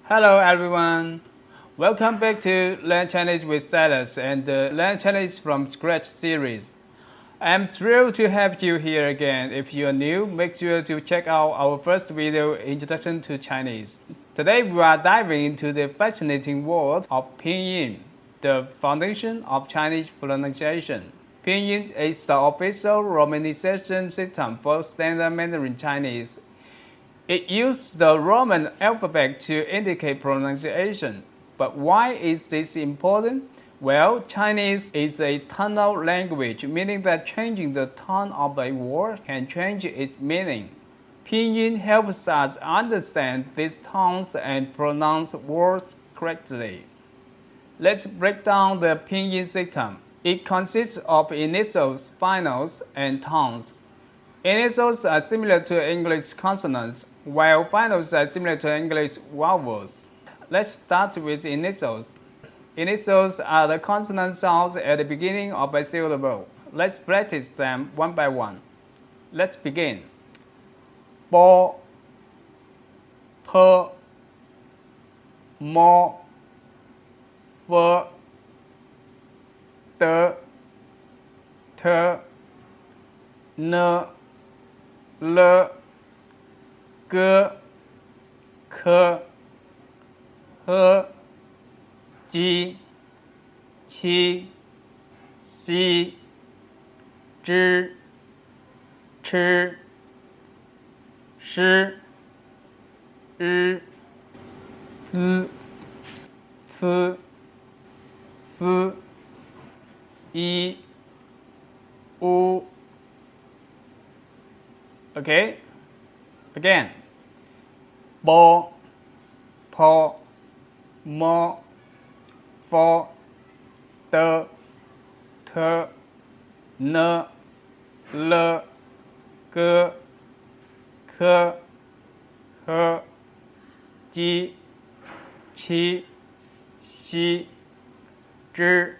Hello everyone. Welcome back to Learn Chinese with Silas and the Learn Chinese from Scratch series. I'm thrilled to have you here again. If you're new, make sure to check out our first video, Introduction to Chinese. Today we are diving into the fascinating world of Pinyin, the foundation of Chinese pronunciation. Pinyin is the official romanization system for standard Mandarin Chinese. It uses the Roman alphabet to indicate pronunciation. But why is this important? Well, Chinese is a tonal language, meaning that changing the tone of a word can change its meaning. Pinyin helps us understand these tones and pronounce words correctly. Let's break down the Pinyin system. It consists of initials, finals, and tones. Initials are similar to English consonants, while finals are similar to English vowels. Let's start with initials. Initials are the consonant sounds at the beginning of a syllable. Let's practice them one by one. Let's begin. Bo, p, mo, f, d, t, n, l, g, k, h, ji, qi, xi, zhi, chi, shi, ri, zi, ci, si, yi, u. Okay, again. Bo, po, mo, fo, de, te, n, l, g, k, h, ji, qi, xi, zhi,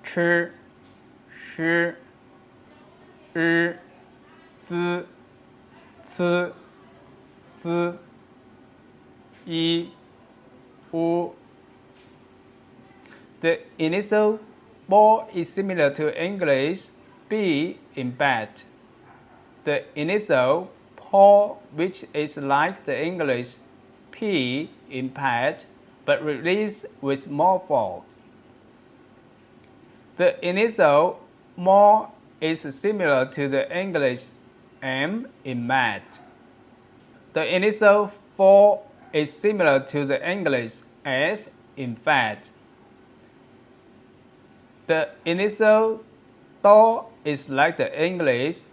chi, shi, ri, zi, ci, si, yi, u. The initial bo is similar to English b in bad. The initial po, which is like the English p in bad, but released with more force. The initial mo is similar to the English m in mad. The initial fo is similar to the English f in fat. The initial do is like the English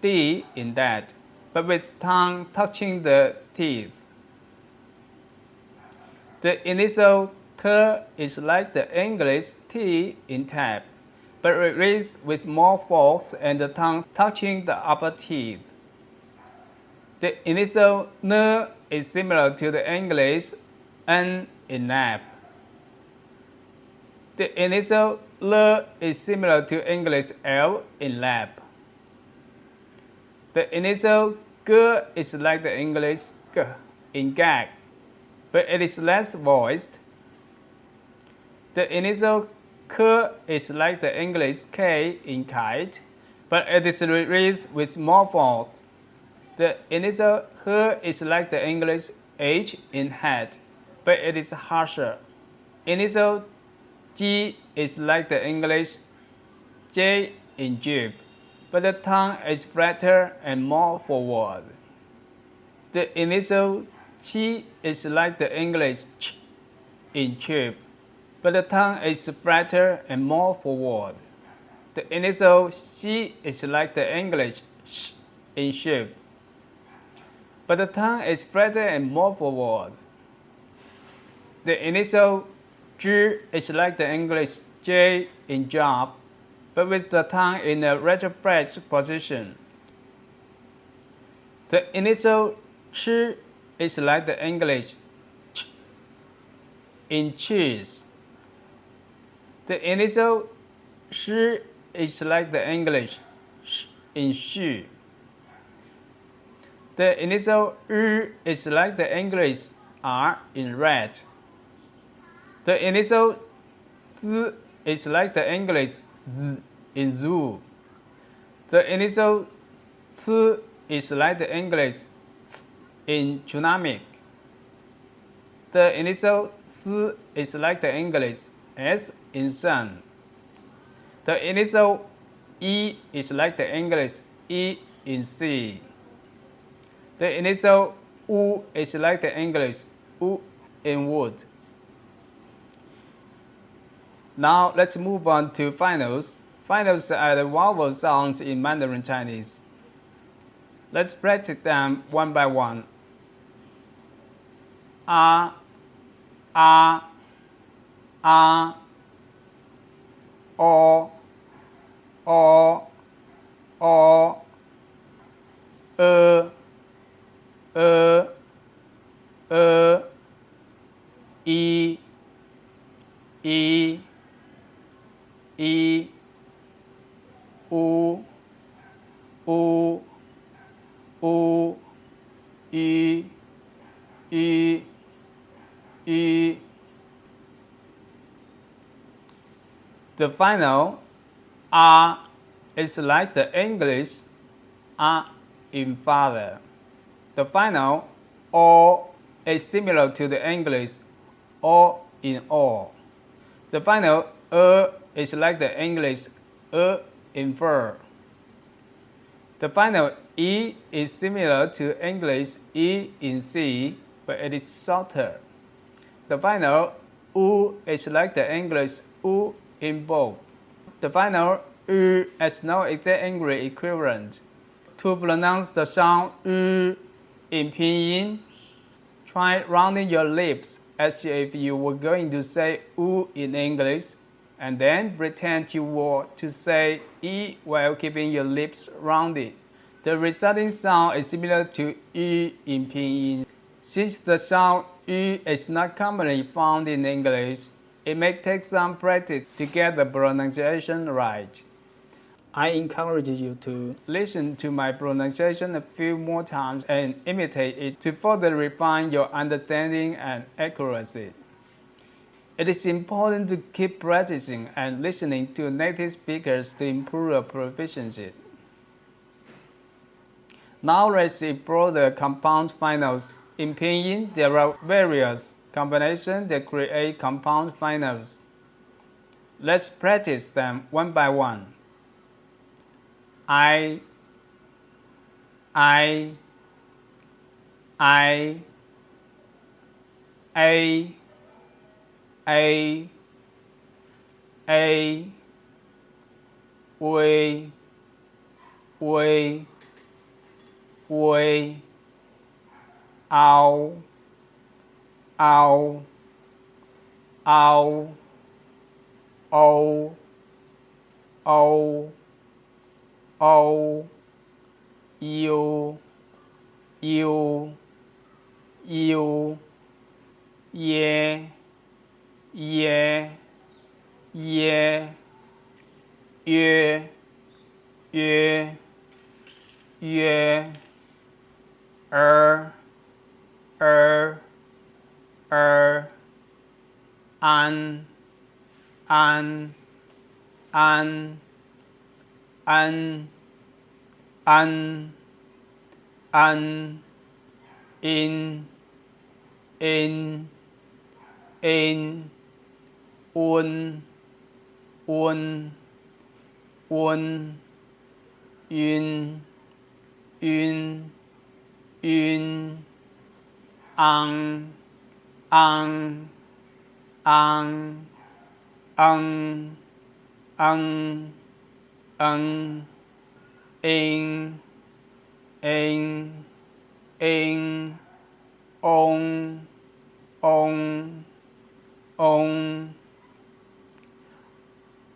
d in that, but with tongue touching the teeth. The initial t is like the English t in tap, but released with more force and the tongue touching the upper teeth. The initial n is similar to the English n in nap. The initial l is similar to English l in lap. The initial g is like the English g in gag, but it is less voiced. The initial k is like the English k in kite, but it is released with more force. The initial h is like the English h in hat, but it is harsher. Initial g is like the English j in jib, but the tongue is flatter and more forward. The initial chi is like the English ch in chip, but the tongue is flatter and more forward. The initial xi is like the English sh in ship, but the tongue is flatter and more forward. The initial J is like the English J in job, but with the tongue in a retroflex position. The initial ch is like the English ch in cheese. The initial sh is like the English sh in shoe. The initial is like the English are in red. The initial Z is like the English Z in zoo. The initial C is like the English C in tsunami. The initial S is like the English S in sun. The initial E is like the English E in sea. The initial U is like the English U in wood. Now let's move on to finals. Finals are the vowel sounds in Mandarin Chinese. Let's practice them one by one. A, A, A, O, O, O, E, E, E, U, U, U, E, E, E. The final A is like the English A in father. The final O is similar to the English O in all. The final is like the English in fur. The final E is similar to English E in sea, but it is shorter. The final U is like the English U in bold. The final U has no exact English equivalent. To pronounce the sound U in Pinyin, try rounding your lips as if you were going to say U in English, and then pretend you were to say E while keeping your lips rounded. The resulting sound is similar to E in Pinyin. Since the sound E is not commonly found in English, it may take some practice to get the pronunciation right. I encourage you to listen to my pronunciation a few more times and imitate it to further refine your understanding and accuracy. It is important to keep practicing and listening to native speakers to improve your proficiency. Now let's explore the compound finals. In Pinyin, there are various combinations that create compound finals. Let's practice them one by one. I, A, we, ow, you, yeah, yeah, yeah, an, an, an, an, an, an, in, un, yun, ang, ing, ong.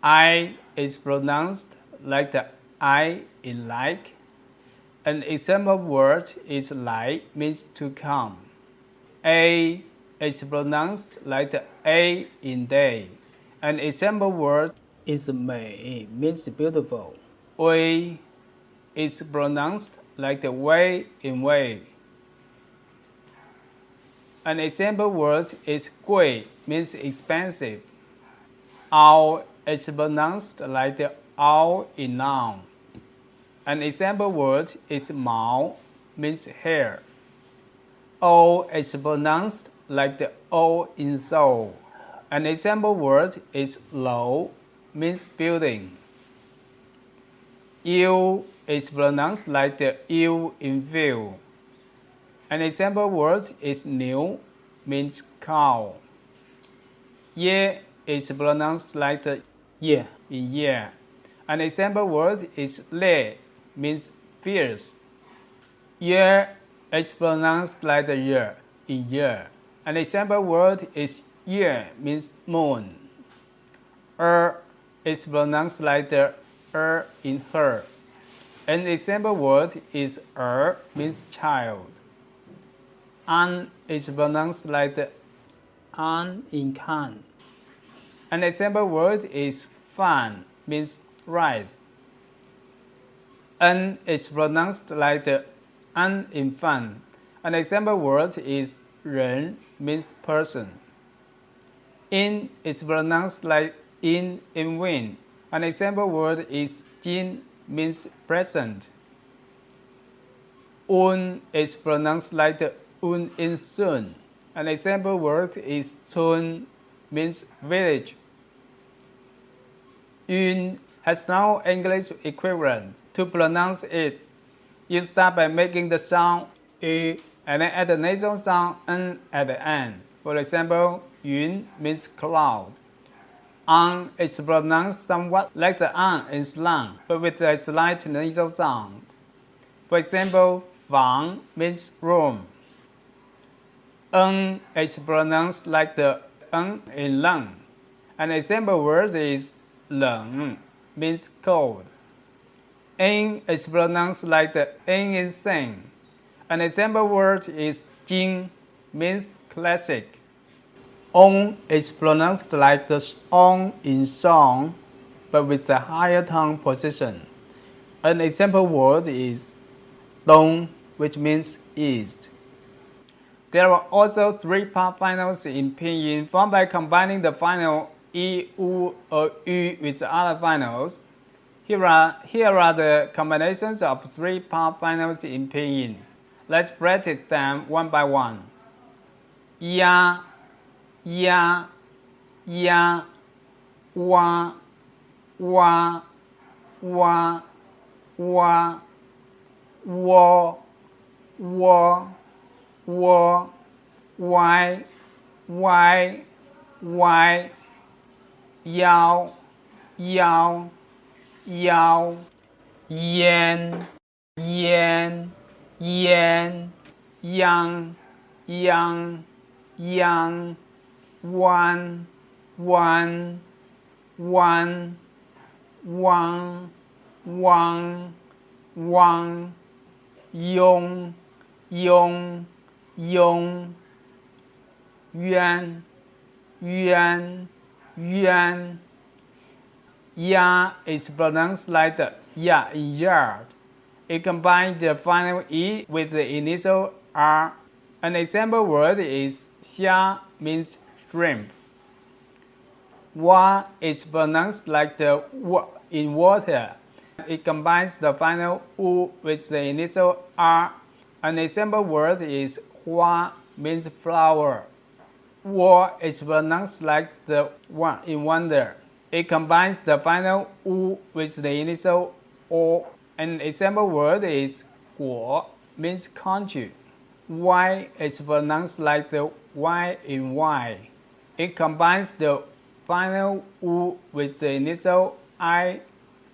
I is pronounced like the I in like. An example word is like means to come. A is pronounced like the A in day. An example word is may means beautiful. We is pronounced like the way in way. An example word is 贵, means expensive. Ao is pronounced like the ao in noun. An example word is 毛, means hair. O is pronounced like the O in Seoul. An example word is 楼, means building. U is pronounced like the U in view. An example word is 牛, means cow. Ye is pronounced like the ye in year. An example word is 烈, means fierce. Year is pronounced like the year in year. An example word is 月, means moon. Is pronounced like the in her. An example word is means child. An is pronounced like the an in can. An example word is fan, means rice. N is pronounced like the an in fan. An example word is 人, means person. In is pronounced like in wind. An example word is 今, means present. Un is pronounced like the un in soon. An example word is 村, means village. Yun has no English equivalent. To pronounce it, you start by making the sound y and then add the nasal sound n at the end. For example, 云 means cloud. An is pronounced somewhat like the an in slang, but with a slight nasal sound. For example, 房 means room. N is pronounced like the n in lung. An example word is 冷, means cold. N is pronounced like the n in sing. An example word is 经, means classic. On is pronounced like the on in song, but with a higher tongue position. An example word is 东, which means east. There are also three-part finals in Pinyin formed by combining the final I, U, or Ü with other finals. Here are the combinations of three-part finals in Pinyin. Let's practice them one by one. Ya, ya, ya, wa, wa, wa, wa, wo, wo, wo, why, yao, yao, yao, yen, yen, yen, yang, yang, yang, wan, wan, wan, wang, wang, wang, yong, yong, yong, yuan, yuan, yuan. Ya is pronounced like the ya in yard. It combines the final E with the initial R. An example word is 虾, means shrimp. Wa is pronounced like the wa in water. It combines the final U with the initial R. An example word is 花, means flower. Wo is pronounced like the one in wonder. It combines the final U with the initial O. An example word is 果, means country. Y is pronounced like the Y in Y. It combines the final U with the initial I.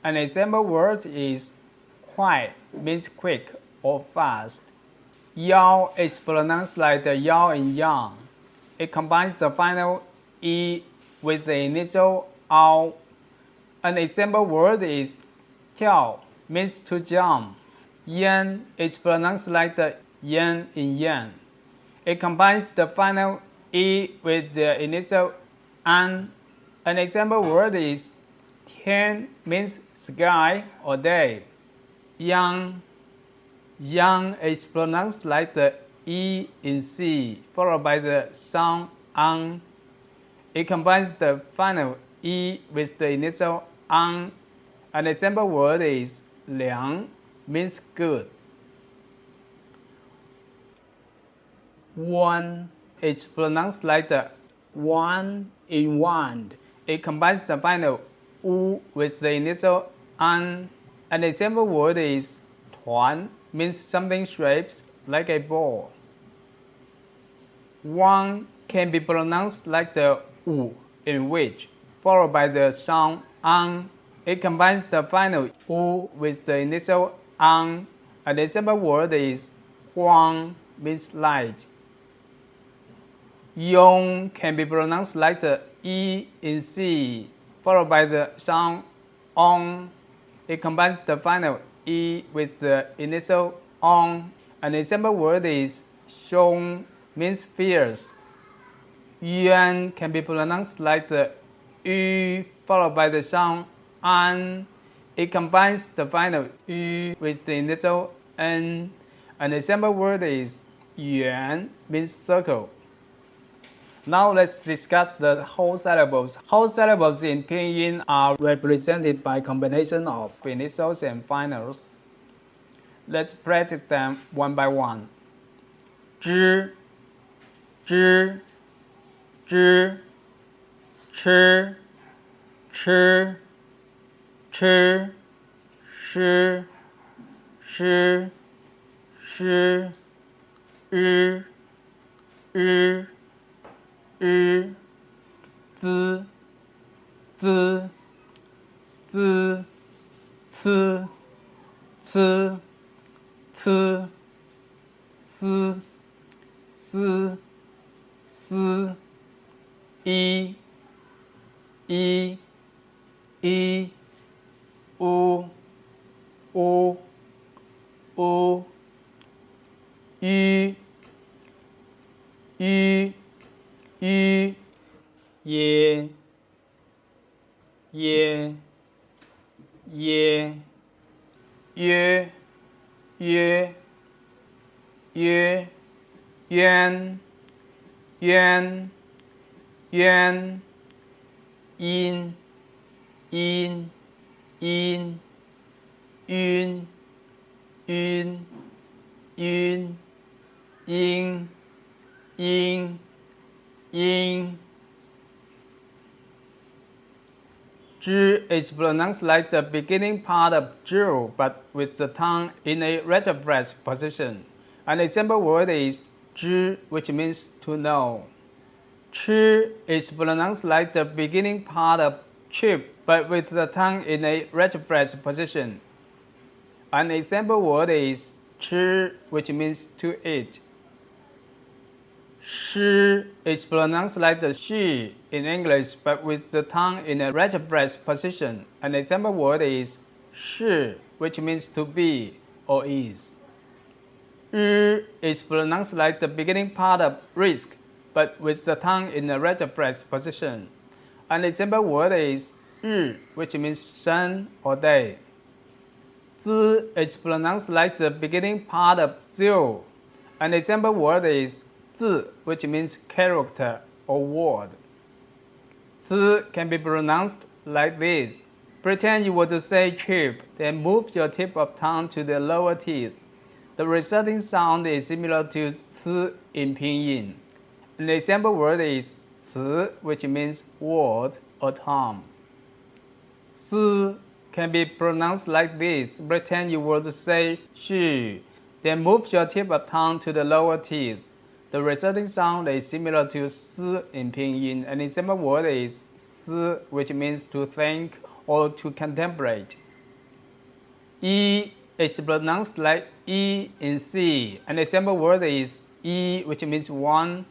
An example word is 快, means quick or fast. Yao is pronounced like the Yao in young. It combines the final E with the initial Ao. An example word is 跳, means to jump. Yan is pronounced like the yan in yan. It combines the final E with the initial an. An example word is 天, means sky or day. Yang, yang is pronounced like the E in C, followed by the sound ang. It combines the final E with the initial ang. An example word is 凉, means good. One is pronounced like the one in wand. It combines the final U with the initial an. An example word is 团, means something shaped like a ball. One can be pronounced like the U in which, followed by the sound ang. It combines the final U with the initial ang. An example word is 光, means light. Yong can be pronounced like the E in C, followed by the sound ong. It combines the final E with the initial ong. An example word is 凶, means fierce. Yuan can be pronounced like the Yu, followed by the sound an. It combines the final Yu with the initial n. An example word is 圆, means circle. Now let's discuss the whole syllables. Whole syllables in Pinyin are represented by combination of initials and finals. Let's practice them one by one. 知, 知, 知, 吃, 吃, 吃, 诗, 诗, 诗, 日, 日, 日, 滋, 滋, 滋, 吃, 吃, 吃, 思, 思, 思, 一, 一, 一, 乌, 乌, 乌, 鱼, 鱼, 鱼, 耶, 耶, 耶, 约, 约, 约, 渊, 渊, 渊, 阴, 阴, 阴, 晕, 晕, 晕, 音, 音, 音. 知 is pronounced like the beginning part of 知, but with the tongue in a retrograde position. An example word is 知, which means to know. 吃 is pronounced like the beginning part of chip, but with the tongue in a retrograde position. An example word is 吃, which means to eat. 诗 is pronounced like the she in English, but with the tongue in a retrograde position. An example word is 是, which means to be or is. 日 is pronounced like the beginning part of risk, but with the tongue in a retrograde position. An example word is 日, which means sun or day. 资 is pronounced like the beginning part of zero. An example word is 字, which means character or word. 字 can be pronounced like this. Pretend you were to say chip, then move your tip of tongue to the lower teeth. The resulting sound is similar to 词 in Pinyin. An example word is 词, which means word or term. 思 can be pronounced like this. Pretend you were to say 续, then move your tip of tongue to the lower teeth. The resulting sound is similar to 思 in Pinyin. An example word is 思, which means to think or to contemplate. E is pronounced like E in C. An example word is E, which means one.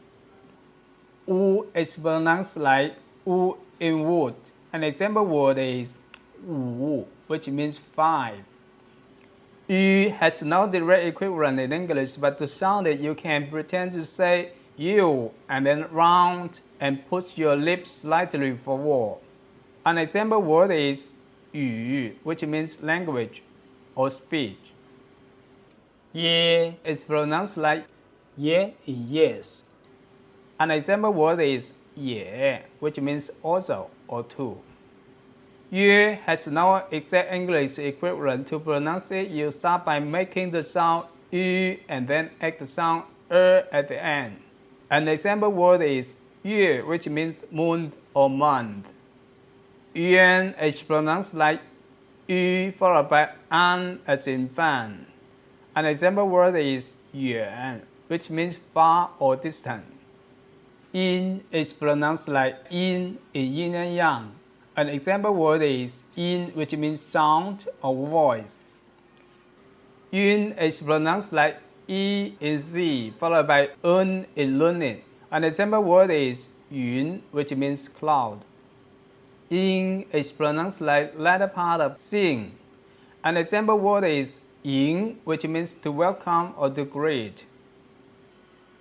U is pronounced like U in wood. An example word is 五, which means 5. Yu has no direct equivalent in English, but to sound it, you can pretend to say you and then round and put your lips slightly forward. An example word is 语, which means language or speech. Ye is pronounced like yeah in yes. An example word is 也, which means also or too. 约 has no exact English equivalent. To pronounce it, you start by making the sound ü and then add the sound at the end. An example word is 月, which means moon or month. Yuan is pronounced like ü followed by an as in fan. An example word is 远, which means far or distant. Yin is pronounced like yin in yin and yang. An example word is yin, which means sound or voice. Yun is pronounced like yi in Z, followed by un in lunit. An example word is yun, which means cloud. Yin is pronounced like latter part of seeing. An example word is yin, which means to welcome or to greet.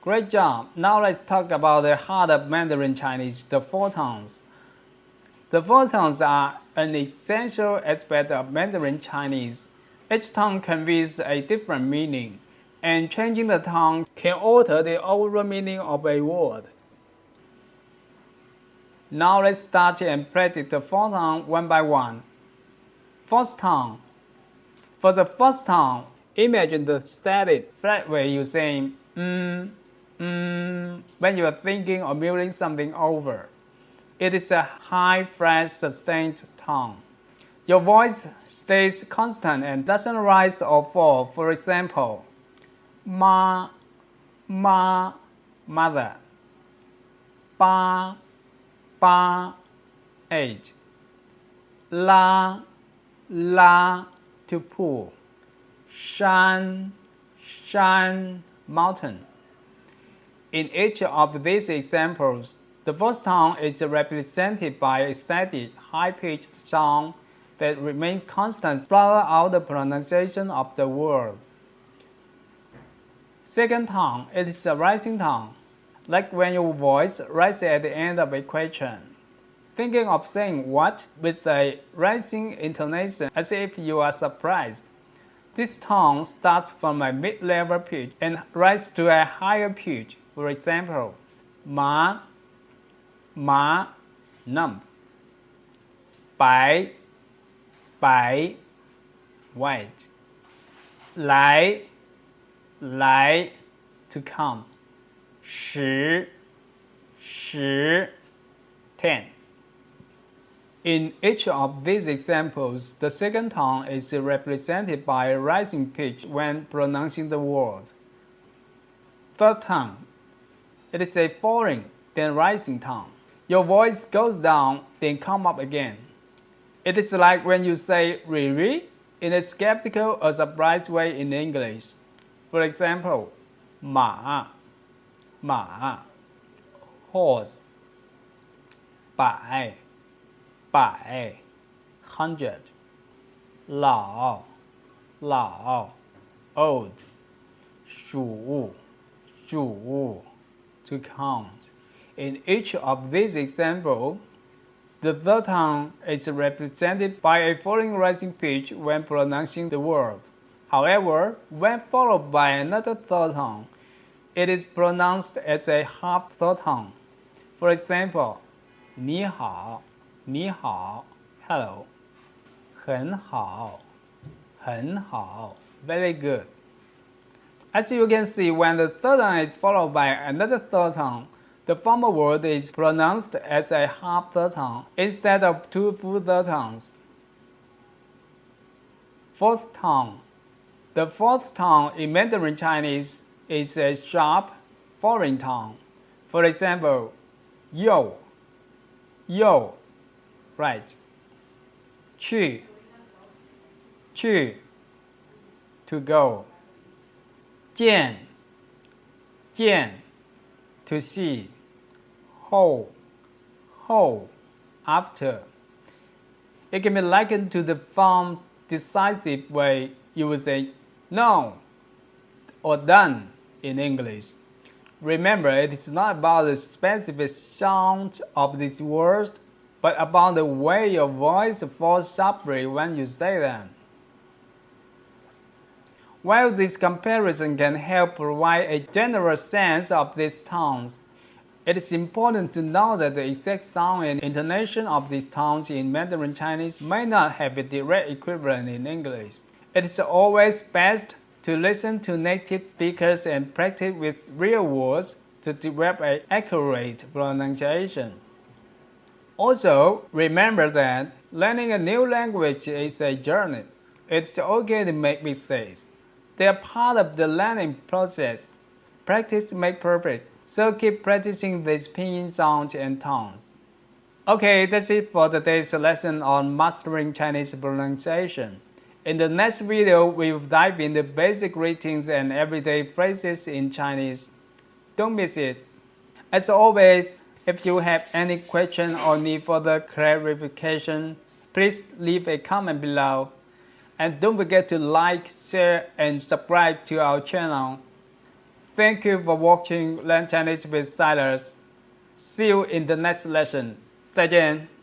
Great job! Now let's talk about the heart of Mandarin Chinese, the four tones. The four tones are an essential aspect of Mandarin Chinese. Each tone conveys a different meaning, and changing the tone can alter the overall meaning of a word. Now let's start and practice the four tones one by one. First tone. For the first tone, imagine the static flat way you say when you are thinking or mulling something over. It is a high flat sustained tone. Your voice stays constant and doesn't rise or fall. For example, ma, mother, ba, age, la, to pool, shan, mountain. In each of these examples, the first tone is represented by a steady, high-pitched sound that remains constant throughout the pronunciation of the word. Second tone, it is a rising tone, like when your voice rises at the end of a question. Thinking of saying what with a rising intonation as if you are surprised. This tone starts from a mid-level pitch and rises to a higher pitch. For example, ma, numb, bai, white, lai, to come, shi, 10. In each of these examples, the second tone is represented by a rising pitch when pronouncing the word. Third tone. It is a falling, then rising tone. Your voice goes down, then come up again. It is like when you say really in a skeptical or surprised way in English. For example, ma, horse, bai, 100, 老 old, 数 to count. In each of these examples, the third tone is represented by a falling rising pitch when pronouncing the word. However, when followed by another third tone, it is pronounced as a half third tone. For example, 你好 hello, 很好 very good. As you can see, when the third tone is followed by another third tone, the former word is pronounced as a half third tone instead of two full third tones. Fourth tone. The fourth tone in Mandarin Chinese is a sharp foreign tone. For example, yo, right, 去 to go, 见 to see, 后 after. It can be likened to the firm, decisive way you would say no or done in English. Remember, it is not about the specific sound of these words, but about the way your voice falls sharply when you say them. While this comparison can help provide a general sense of these tones, it is important to know that the exact sound and intonation of these tones in Mandarin Chinese may not have a direct equivalent in English. It is always best to listen to native speakers and practice with real words to develop an accurate pronunciation. Also, remember that learning a new language is a journey. It's okay to make mistakes. They are part of the learning process. Practice makes perfect, so keep practicing these pinyin sounds and tones. Okay, that's it for today's lesson on mastering Chinese pronunciation. In the next video, we'll dive into basic greetings and everyday phrases in Chinese. Don't miss it. As always, if you have any question or need further clarification, please leave a comment below. And don't forget to like, share, and subscribe to our channel. Thank you for watching Learn Chinese with Silas. See you in the next lesson. 再见。